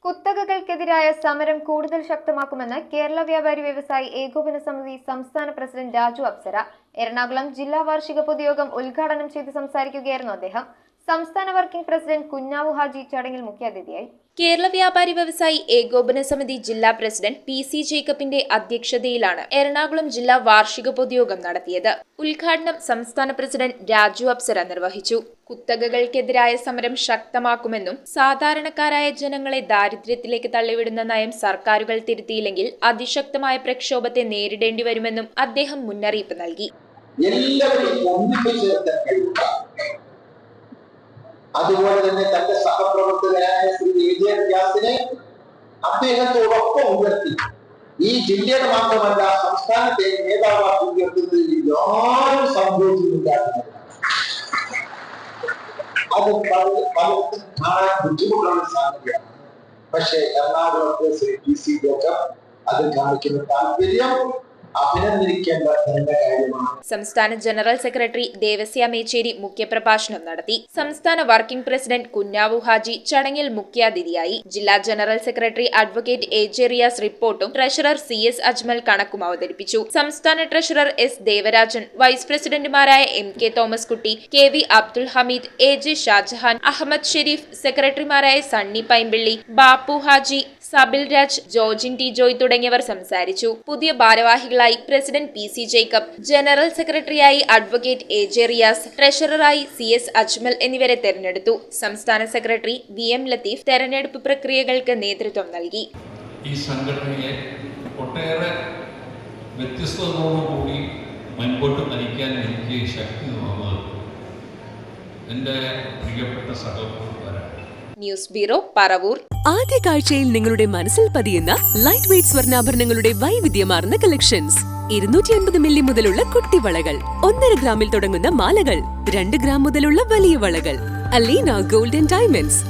കുത്തകകൾക്കെതിരായ സമരം കൂടുതൽ ശക്തമാക്കുമെന്ന് കേരള വ്യാപാരി വ്യവസായി ഏകോപന സമിതി സംസ്ഥാന പ്രസിഡന്റ് രാജു അപ്സര എറണാകുളം ജില്ലാ വാർഷിക പൊതുയോഗം ഉദ്ഘാടനം ചെയ്ത് സംസാരിക്കുകയായിരുന്നു അദ്ദേഹം. സംസ്ഥാന വർക്കിംഗ് പ്രസിഡന്റ് കുഞ്ഞാവു ഹാജി ചടങ്ങിൽ മുഖ്യാതിഥിയായി. കേരള വ്യാപാരി വ്യവസായി ഏകോപന സമിതി ജില്ലാ പ്രസിഡന്റ് പി.സി. ജേക്കബിന്റെ അധ്യക്ഷതയിലാണ് എറണാകുളം ജില്ലാ വാർഷിക പൊതുയോഗം നടത്തിയത്. ഉദ്ഘാടനം സംസ്ഥാന പ്രസിഡന്റ് രാജു അപ്സര നിർവഹിച്ചു. കുത്തകകൾക്കെതിരായ സമരം ശക്തമാക്കുമെന്നും സാധാരണക്കാരായ ജനങ്ങളെ ദാരിദ്ര്യത്തിലേക്ക് തള്ളിവിടുന്ന നയം സർക്കാരുകൾ തിരുത്തിയില്ലെങ്കിൽ അതിശക്തമായ പ്രക്ഷോഭത്തെ നേരിടേണ്ടി വരുമെന്നും അദ്ദേഹം മുന്നറിയിപ്പ് നൽകി. അതുപോലെ തന്നെ തന്റെ സഹപ്രവർത്തകനായ ശ്രീ എ.ജെ. വ്യാസിനെ അദ്ദേഹത്തോടൊപ്പം ഉയർത്തി ഈ ജില്ലയുടെ മാത്രമല്ല സംസ്ഥാനത്തെ നേതാവാക്കി ഉയർത്തുന്നതിൽ യാതൊരു സംഭവിച്ചില്ല. അത് പലർക്കും കാണാൻ ബുദ്ധിമുട്ടുള്ള സാധ്യതയാണ്. പക്ഷേ എറണാകുളത്തെ ശ്രീ പി.സി. ജേക്കബ് അത് കാണിക്കുന്ന താല്പര്യം അഭിനന്ദിക്കേണ്ട കാര്യമാണ്. സംസ്ഥാന ജനറൽ സെക്രട്ടറി ദേവസ്യ മേച്ചേരി മുഖ്യപ്രഭാഷണം നടത്തി. സംസ്ഥാന വർക്കിംഗ് പ്രസിഡന്റ് കുഞ്ഞാവു ഹാജി ചടങ്ങിൽ മുഖ്യാതിഥിയായി. ജില്ലാ general secretary advocate A J. Riyas റിപ്പോർട്ടും ട്രഷറർ സി.എസ്. അജ്മൽ കണക്കും അവതരിപ്പിച്ചു. സംസ്ഥാന ട്രഷറർ എസ്. ദേവരാജൻ, വൈസ് പ്രസിഡന്റുമാരായ M K. Thomas Kutty, K V. Abdul Hameed, A J. Shajahan, Ahmed Sherif, സെക്രട്ടറിമാരായ സണ്ണി പൈമ്പിള്ളി, ബാപ്പു ഹാജി, സബിൽ രാജ്, ജോർജിൻ ടി ജോയ് തുടങ്ങിയവർ സംസാരിച്ചു. പുതിയ ഭാരവാഹികളായി പ്രസിഡന്റ് പി.സി. ജേക്കബ്, ജനറൽ സെക്രട്ടറിയായി അഡ്വക്കേറ്റ് എ.ജെ. റിയാസ്, ട്രഷററായി സി.എസ്. അജ്മൽ എന്നിവരെ തെരഞ്ഞെടുത്തു. സംസ്ഥാന സെക്രട്ടറി വി.എം. ലത്തീഫ് തെരഞ്ഞെടുപ്പ് പ്രക്രിയകൾക്ക് നേതൃത്വം നൽകി. ഈ സംഘടനയെ ഒട്ടേറെ വ്യത്യസ്തതയോടുകൂടി മുൻപോട്ട് നയിക്കാൻ എനിക്ക് ശക്തി തോന്നുന്നത് എൻ്റെ പ്രിയപ്പെട്ട സഹപ്രവർത്തകരാണ്. News bureau, Paravur. ആദ്യ കാഴ്ചയിൽ നിങ്ങളുടെ മനസ്സിൽ പതിയുന്ന ലൈറ്റ് വെയ്റ്റ് സ്വർണ്ണാഭരണങ്ങളുടെ വൈവിധ്യമാർന്ന കളക്ഷൻസ്. 250 മില്ലി മുതലുള്ള കുട്ടിവളകൾ, 1.5 ഗ്രാമിൽ തുടങ്ങുന്ന മാലകൾ, 2 ഗ്രാം മുതലുള്ള വലിയ വളകൾ. Aleena golden diamonds.